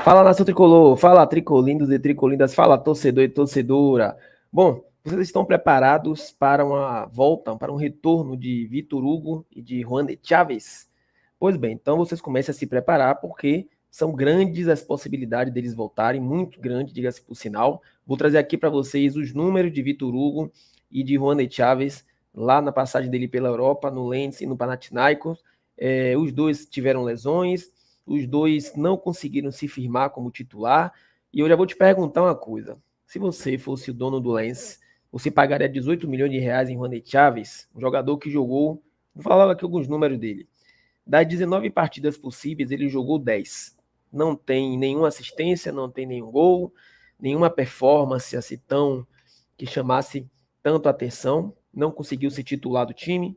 Fala, nação tricolor, fala tricolindos e tricolindas, fala torcedor e torcedora. Bom, vocês estão preparados para uma volta, para um retorno de Vitor Hugo e de Juan de Chaves? Pois bem, então vocês comecem a se preparar porque são grandes as possibilidades deles voltarem, muito grande, diga-se por sinal. Vou trazer aqui para vocês os números de Vitor Hugo e de Juan de Chaves lá na passagem dele pela Europa, no Lens e no Panathinaikos. Os dois tiveram lesões, os dois não conseguiram se firmar como titular. E eu já vou te perguntar uma coisa. Se você fosse o dono do Lens, você pagaria 18 milhões de reais em Juan de Chaves, um jogador que jogou, vou falar aqui alguns números dele. Das 19 partidas possíveis, ele jogou 10. Não tem nenhuma assistência, não tem nenhum gol, nenhuma performance assim tão que chamasse tanto atenção, não conseguiu ser titular do time.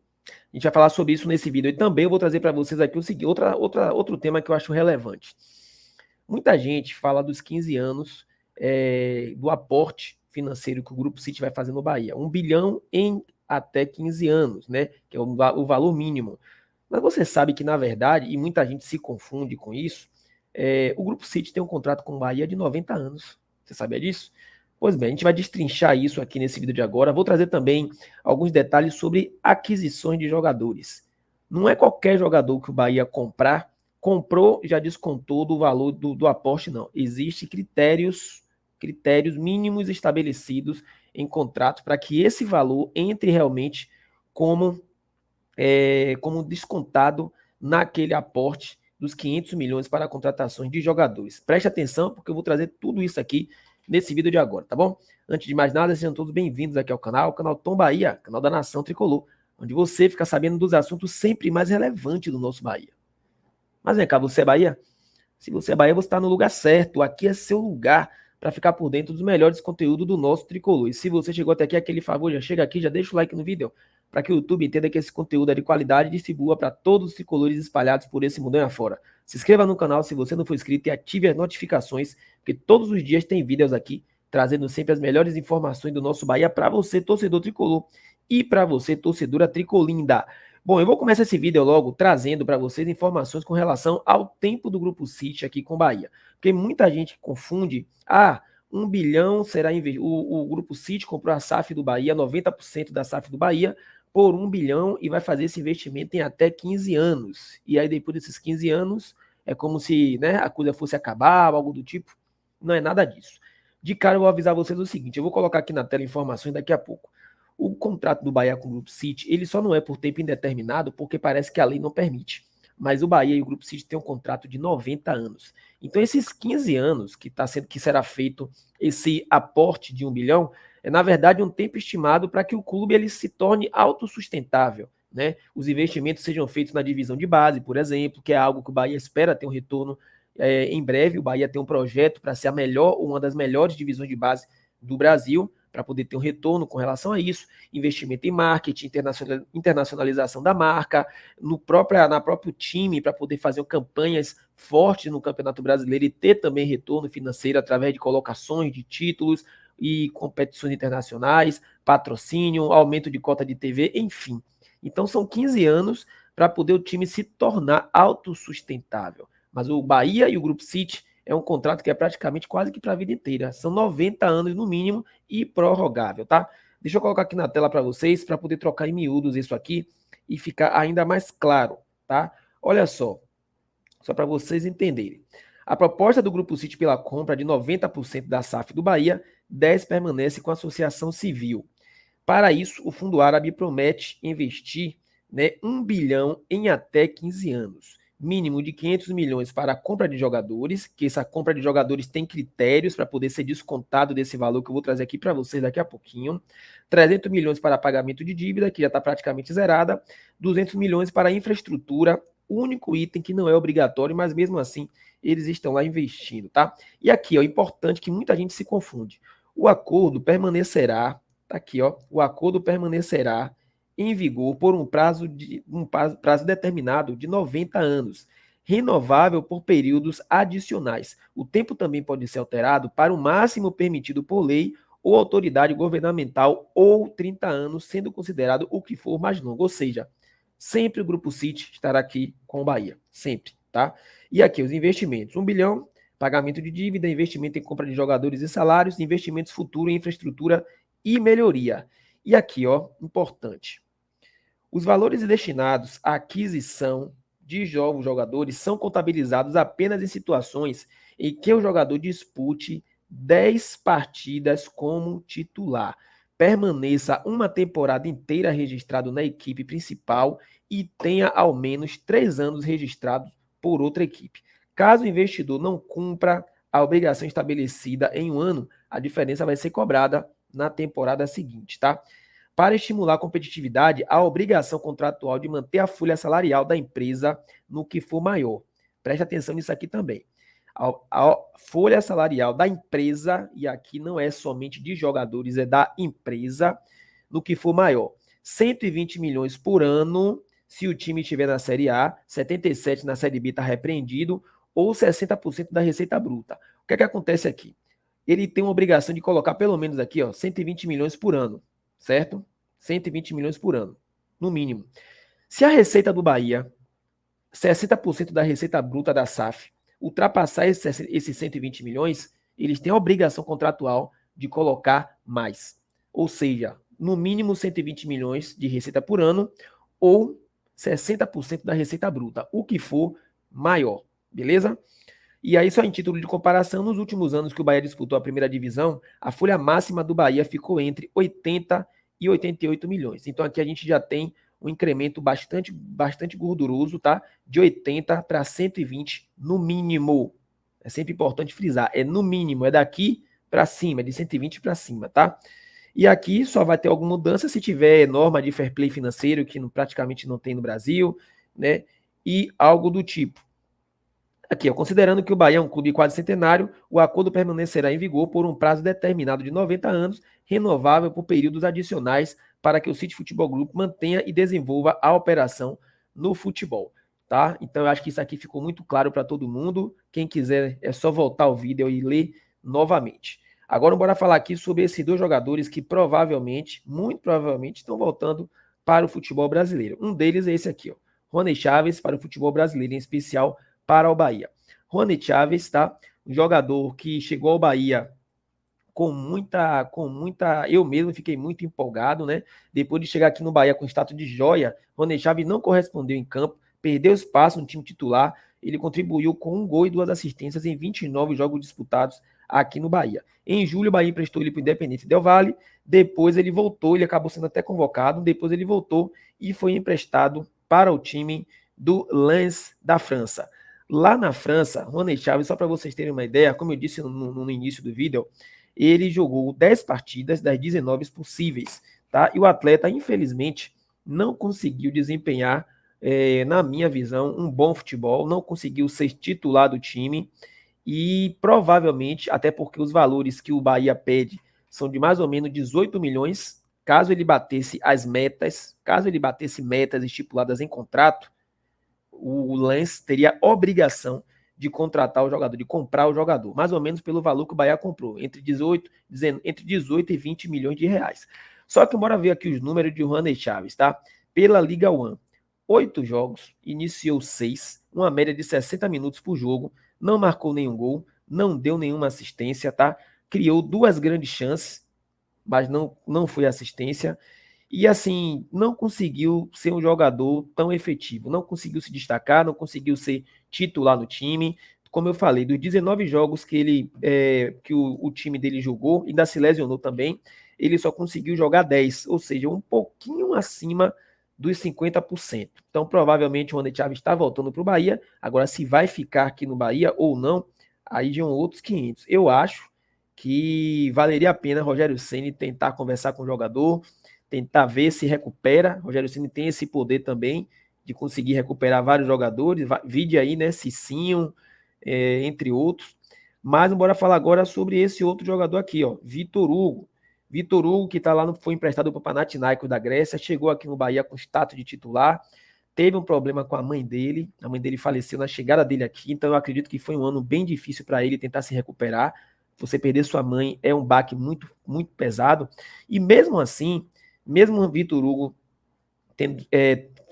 A gente vai falar sobre isso nesse vídeo. E também eu vou trazer para vocês aqui o seguinte, outro tema que eu acho relevante. Muita gente fala dos 15 anos do aporte financeiro que o Grupo City vai fazer no Bahia. 1 bilhão em até 15 anos, né? Que é o valor mínimo. Mas você sabe que, na verdade, e muita gente se confunde com isso, o Grupo City tem um contrato com o Bahia de 90 anos. Você sabia disso? Pois bem, a gente vai destrinchar isso aqui nesse vídeo de agora. Vou trazer também alguns detalhes sobre aquisições de jogadores. Não é qualquer jogador que o Bahia comprar, comprou, já descontou do valor do aporte, não. Existem critérios mínimos estabelecidos em contrato para que esse valor entre realmente como descontado naquele aporte dos 500 milhões para contratações de jogadores. Preste atenção, porque eu vou trazer tudo isso aqui nesse vídeo de agora, tá bom? Antes de mais nada, sejam todos bem-vindos aqui ao canal Tom Bahia, canal da Nação Tricolor, onde você fica sabendo dos assuntos sempre mais relevantes do nosso Bahia. Mas vem cá, você é Bahia? Se você é Bahia, você está no lugar certo. Aqui é seu lugar para ficar por dentro dos melhores conteúdos do nosso Tricolor. E se você chegou até aqui, aquele favor, já chega aqui, já deixa o like no vídeo, para que o YouTube entenda que esse conteúdo é de qualidade e distribua para todos os tricolores espalhados por esse mundão afora. Se inscreva no canal se você não for inscrito e ative as notificações, porque todos os dias tem vídeos aqui, trazendo sempre as melhores informações do nosso Bahia para você, torcedor tricolor, e para você, torcedora tricolinda. Bom, eu vou começar esse vídeo logo trazendo para vocês informações com relação ao tempo do Grupo City aqui com Bahia. Porque muita gente confunde, 1 bilhão será investido. O Grupo City comprou a SAF do Bahia, 90% da SAF do Bahia, por 1 bilhão e vai fazer esse investimento em até 15 anos. E aí depois desses 15 anos, é como se, né, a coisa fosse acabar, algo do tipo. Não é nada disso. De cara eu vou avisar vocês o seguinte, eu vou colocar aqui na tela informações daqui a pouco. O contrato do Bahia com o Grupo City, ele só não é por tempo indeterminado, porque parece que a lei não permite. Mas o Bahia e o Grupo City têm um contrato de 90 anos. Então, esses 15 anos que será feito esse aporte de 1 bilhão, é, na verdade, um tempo estimado para que o clube ele se torne autossustentável. Né? Os investimentos sejam feitos na divisão de base, por exemplo, que é algo que o Bahia espera ter um retorno em breve. O Bahia tem um projeto para ser uma das melhores divisões de base do Brasil, para poder ter um retorno com relação a isso, investimento em marketing, internacionalização da marca, na próprio time, para poder fazer campanhas fortes no Campeonato Brasileiro e ter também retorno financeiro através de colocações de títulos e competições internacionais, patrocínio, aumento de cota de TV, enfim. Então são 15 anos para poder o time se tornar autossustentável. Mas o Bahia e o Grupo City é um contrato que é praticamente quase que para a vida inteira. São 90 anos no mínimo e prorrogável, tá? Deixa eu colocar aqui na tela para vocês, para poder trocar em miúdos isso aqui e ficar ainda mais claro, tá? Olha só para vocês entenderem. A proposta do Grupo City pela compra de 90% da SAF do Bahia, 10 permanece com a associação civil. Para isso, o Fundo Árabe promete investir 1 bilhão em até 15 anos. Mínimo de 500 milhões para a compra de jogadores, que essa compra de jogadores tem critérios para poder ser descontado desse valor que eu vou trazer aqui para vocês daqui a pouquinho. 300 milhões para pagamento de dívida, que já está praticamente zerada. 200 milhões para infraestrutura, único item que não é obrigatório, mas mesmo assim eles estão lá investindo, tá? E aqui, ó, importante que muita gente se confunde. O acordo permanecerá, tá aqui, ó, o acordo permanecerá em vigor por um prazo determinado de 90 anos, renovável por períodos adicionais. O tempo também pode ser alterado para o máximo permitido por lei ou autoridade governamental ou 30 anos, sendo considerado o que for mais longo. Ou seja, sempre o Grupo City estará aqui com o Bahia, sempre, tá? E aqui os investimentos, 1 bilhão pagamento de dívida, investimento em compra de jogadores e salários, investimentos futuros em infraestrutura e melhoria. E aqui, ó, importante. Os valores destinados à aquisição de novos jogadores são contabilizados apenas em situações em que o jogador dispute 10 partidas como titular, permaneça uma temporada inteira registrado na equipe principal e tenha ao menos 3 anos registrados por outra equipe. Caso o investidor não cumpra a obrigação estabelecida em um ano, a diferença vai ser cobrada na temporada seguinte, tá? Para estimular a competitividade, a obrigação contratual de manter a folha salarial da empresa no que for maior. Preste atenção nisso aqui também. A folha salarial da empresa, e aqui não é somente de jogadores, é da empresa, no que for maior. 120 milhões por ano, se o time estiver na Série A, 77 na Série B está repreendido, ou 60% da receita bruta. O que é que acontece aqui? Ele tem uma obrigação de colocar pelo menos aqui, ó, 120 milhões por ano, certo? 120 milhões por ano, no mínimo. Se a receita do Bahia, 60% da receita bruta da SAF, ultrapassar esses 120 milhões, eles têm a obrigação contratual de colocar mais. Ou seja, no mínimo 120 milhões de receita por ano ou 60% da receita bruta, o que for maior, beleza? E aí, só em título de comparação, nos últimos anos que o Bahia disputou a primeira divisão, a folha máxima do Bahia ficou entre 80 e 88 milhões. Então aqui a gente já tem um incremento bastante gorduroso, tá? De 80 para 120 no mínimo. É sempre importante frisar, é no mínimo, é daqui para cima, é de 120 para cima, tá? E aqui só vai ter alguma mudança se tiver norma de fair play financeiro, que praticamente não tem no Brasil, né? E algo do tipo. Aqui, ó, considerando que o Bahia é um clube quase centenário, o acordo permanecerá em vigor por um prazo determinado de 90 anos, renovável por períodos adicionais, para que o City Futebol Group mantenha e desenvolva a operação no futebol. Tá? Então, eu acho que isso aqui ficou muito claro para todo mundo. Quem quiser, é só voltar ao vídeo e ler novamente. Agora, bora falar aqui sobre esses dois jogadores que provavelmente, muito provavelmente, estão voltando para o futebol brasileiro. Um deles é esse aqui, ó, Rony Chaves, para o futebol brasileiro, em especial para o Bahia. Rony Chaves, tá? Um jogador que chegou ao Bahia com muita. Eu mesmo fiquei muito empolgado, né? Depois de chegar aqui no Bahia com status de joia, Rony Chaves não correspondeu em campo, perdeu espaço no time titular. Ele contribuiu com 1 gol e 2 assistências em 29 jogos disputados aqui no Bahia. Em julho, o Bahia emprestou ele para o Independente Del Valle. Depois ele voltou, ele acabou sendo até convocado. Depois ele voltou e foi emprestado para o time do Lens da França. Lá na França, Rony Chaves, só para vocês terem uma ideia, como eu disse no início do vídeo, ele jogou 10 partidas das 19 possíveis, tá? E o atleta, infelizmente, não conseguiu desempenhar, na minha visão, um bom futebol, não conseguiu ser titular do time e provavelmente, até porque os valores que o Bahia pede são de mais ou menos 18 milhões, caso ele batesse metas estipuladas em contrato, o Lens teria obrigação de contratar o jogador, de comprar o jogador, mais ou menos pelo valor que o Bahia comprou, entre 18 e 20 milhões de reais. Só que bora ver aqui os números de Rony Chaves, tá? Pela Liga 1, 8 jogos, iniciou 6, uma média de 60 minutos por jogo, não marcou nenhum gol, não deu nenhuma assistência, tá? Criou 2 grandes chances, mas não foi assistência. E assim, não conseguiu ser um jogador tão efetivo, não conseguiu se destacar, não conseguiu ser titular no time. Como eu falei, dos 19 jogos que o time dele jogou, ainda se lesionou também, ele só conseguiu jogar 10, ou seja, um pouquinho acima dos 50%. Então, provavelmente o Rony Chaves está voltando para o Bahia. Agora, se vai ficar aqui no Bahia ou não, aí de outros 500. Eu acho que valeria a pena Rogério Ceni tentar conversar com o jogador, tentar ver se recupera. Rogério Ceni tem esse poder também de conseguir recuperar vários jogadores, vide aí, né, Cicinho, entre outros. Mas bora falar agora sobre esse outro jogador aqui, ó, Vitor Hugo. Vitor Hugo, que tá lá, foi emprestado para o Panathinaikos da Grécia, chegou aqui no Bahia com status de titular, teve um problema com a mãe dele faleceu na chegada dele aqui, então eu acredito que foi um ano bem difícil para ele tentar se recuperar. Você perder sua mãe é um baque muito, muito pesado, e mesmo assim, mesmo o Vitor Hugo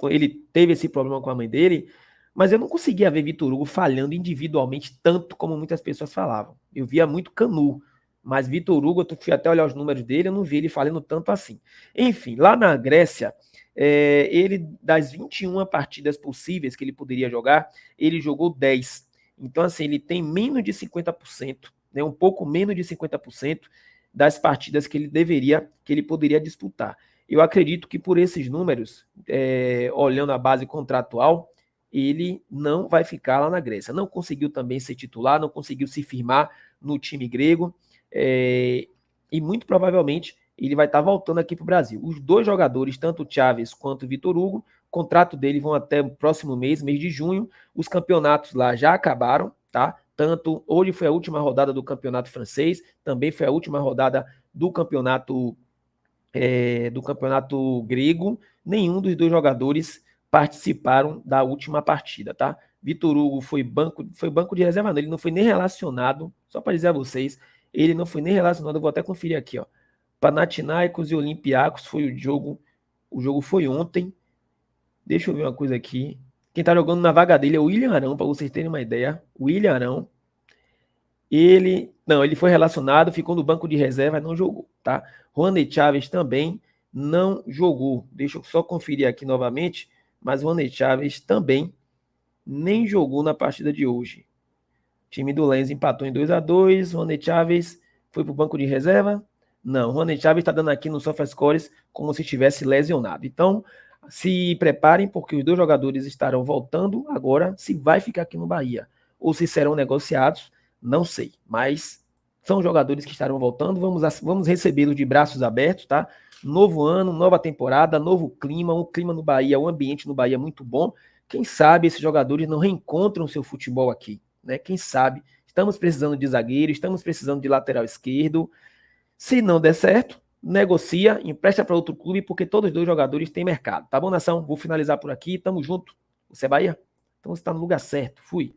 ele teve esse problema com a mãe dele, Mas eu não conseguia ver Vitor Hugo falhando individualmente tanto como muitas pessoas falavam. Eu via muito Canu, mas Vitor Hugo, eu fui até olhar os números dele, eu não vi ele falhando tanto assim. Enfim, lá na Grécia, ele, das 21 partidas possíveis que ele poderia jogar, ele jogou 10. Então, assim, ele tem menos de 50%, né, um pouco menos de 50% das partidas que ele poderia disputar. Eu acredito que por esses números, olhando a base contratual, ele não vai ficar lá na Grécia. Não conseguiu também ser titular, não conseguiu se firmar no time grego, e muito provavelmente ele vai estar voltando aqui para o Brasil. Os dois jogadores, tanto o Chaves quanto o Vitor Hugo, o contrato dele vão até o próximo mês de junho. Os campeonatos lá já acabaram, tá? Tanto hoje foi a última rodada do campeonato francês, também foi a última rodada do campeonato grego. Nenhum dos dois jogadores participaram da última partida, tá? Vitor Hugo foi banco de reserva, não, ele não foi nem relacionado, só para dizer a vocês, ele não foi nem relacionado, eu vou até conferir aqui, ó. Panathinaikos e Olympiacos foi o jogo foi ontem. Deixa eu ver uma coisa aqui. Quem tá jogando na vaga dele é o William Arão, para vocês terem uma ideia. O William Arão, ele foi relacionado, ficou no banco de reserva, não jogou, tá? Juaney Chaves também não jogou. Deixa eu só conferir aqui novamente, mas Juaney Chaves também nem jogou na partida de hoje. O time do Lens empatou em 2-2. Juaney Chaves foi para o banco de reserva? Não, Juaney Chaves está dando aqui no SofaScores como se estivesse lesionado. Então, se preparem, porque os dois jogadores estarão voltando agora. Se vai ficar aqui no Bahia ou se serão negociados, não sei. Mas são jogadores que estarão voltando. Vamos recebê-los de braços abertos, tá? Novo ano, nova temporada, novo clima. Um clima no Bahia, um ambiente no Bahia muito bom. Quem sabe esses jogadores não reencontram seu futebol aqui, né? Quem sabe? Estamos precisando de zagueiro, estamos precisando de lateral esquerdo. Se não der certo, negocia, empresta para outro clube, porque todos os dois jogadores têm mercado. Tá bom, nação? Vou finalizar por aqui. Tamo junto. Você é Bahia? Então você está no lugar certo. Fui.